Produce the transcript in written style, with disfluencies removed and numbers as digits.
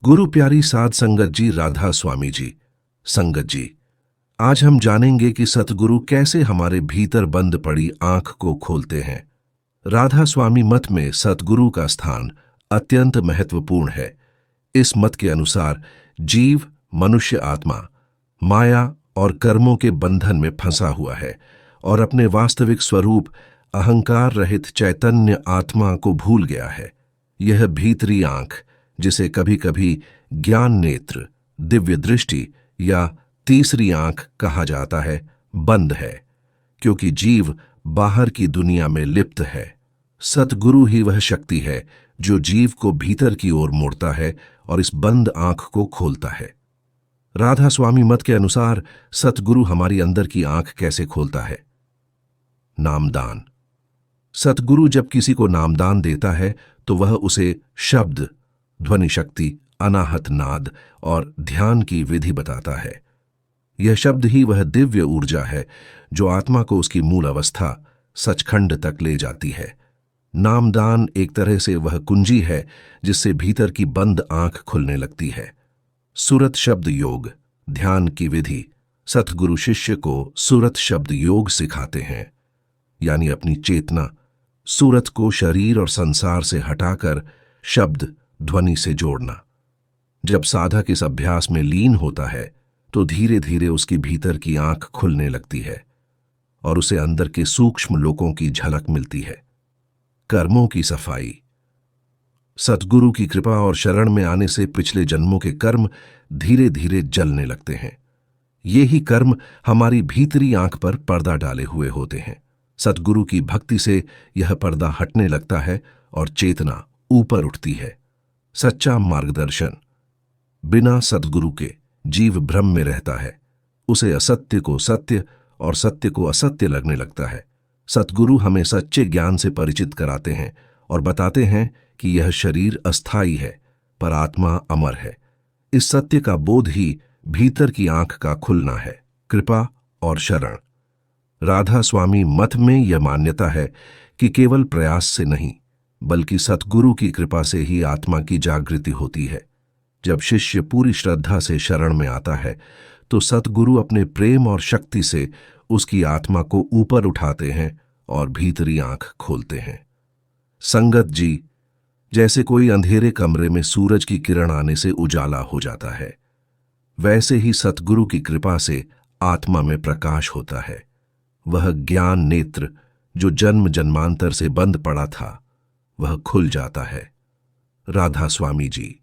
गुरु प्यारी साध संगत जी, राधा स्वामी जी। संगत जी, आज हम जानेंगे कि सतगुरु कैसे हमारे भीतर बंद पड़ी आंख को खोलते हैं। राधा स्वामी मत में सतगुरु का स्थान अत्यंत महत्वपूर्ण है। इस मत के अनुसार जीव, मनुष्य आत्मा, माया और कर्मों के बंधन में फंसा हुआ है और अपने वास्तविक स्वरूप अहंकार रहित चैतन्य आत्मा को भूल गया है। यह भीतरी आंख, जिसे कभी कभी ज्ञान नेत्र, दिव्य दृष्टि या तीसरी आंख कहा जाता है, बंद है, क्योंकि जीव बाहर की दुनिया में लिप्त है। सतगुरु ही वह शक्ति है जो जीव को भीतर की ओर मोड़ता है और इस बंद आंख को खोलता है। राधा स्वामी मत के अनुसार सतगुरु हमारी अंदर की आंख कैसे खोलता है? नामदान। सतगुरु जब किसी को नामदान देता है तो वह उसे शब्द, ध्वनि शक्ति, अनाहत नाद और ध्यान की विधि बताता है। यह शब्द ही वह दिव्य ऊर्जा है जो आत्मा को उसकी मूल अवस्था सचखंड तक ले जाती है। नामदान एक तरह से वह कुंजी है जिससे भीतर की बंद आंख खुलने लगती है। सुरत शब्द योग, ध्यान की विधि। सतगुरु शिष्य को सुरत शब्द योग सिखाते हैं, यानी अपनी चेतना सूरत को शरीर और संसार से हटाकर शब्द, ध्वनि से जोड़ना। जब साधक इस अभ्यास में लीन होता है तो धीरे धीरे उसकी भीतर की आंख खुलने लगती है और उसे अंदर के सूक्ष्म लोकों की झलक मिलती है। कर्मों की सफाई। सतगुरु की कृपा और शरण में आने से पिछले जन्मों के कर्म धीरे धीरे जलने लगते हैं। ये ही कर्म हमारी भीतरी आंख पर पर्दा डाले हुए होते हैं। सतगुरु की भक्ति से यह पर्दा हटने लगता है और चेतना ऊपर उठती है। सच्चा मार्गदर्शन। बिना सतगुरु के जीव भ्रम में रहता है। उसे असत्य को सत्य और सत्य को असत्य लगने लगता है। सतगुरु हमें सच्चे ज्ञान से परिचित कराते हैं और बताते हैं कि यह शरीर अस्थायी है पर आत्मा अमर है। इस सत्य का बोध ही भीतर की आंख का खुलना है। कृपा और शरण। राधा स्वामी मत में यह मान्यता है कि केवल प्रयास से नहीं बल्कि सतगुरु की कृपा से ही आत्मा की जागृति होती है। जब शिष्य पूरी श्रद्धा से शरण में आता है तो सतगुरु अपने प्रेम और शक्ति से उसकी आत्मा को ऊपर उठाते हैं और भीतरी आंख खोलते हैं। संगत जी, जैसे कोई अंधेरे कमरे में सूरज की किरण आने से उजाला हो जाता है, वैसे ही सतगुरु की कृपा से आत्मा में प्रकाश होता है। वह ज्ञान नेत्र जो जन्म जन्मांतर से बंद पड़ा था, वह खुल जाता है। राधा स्वामी जी।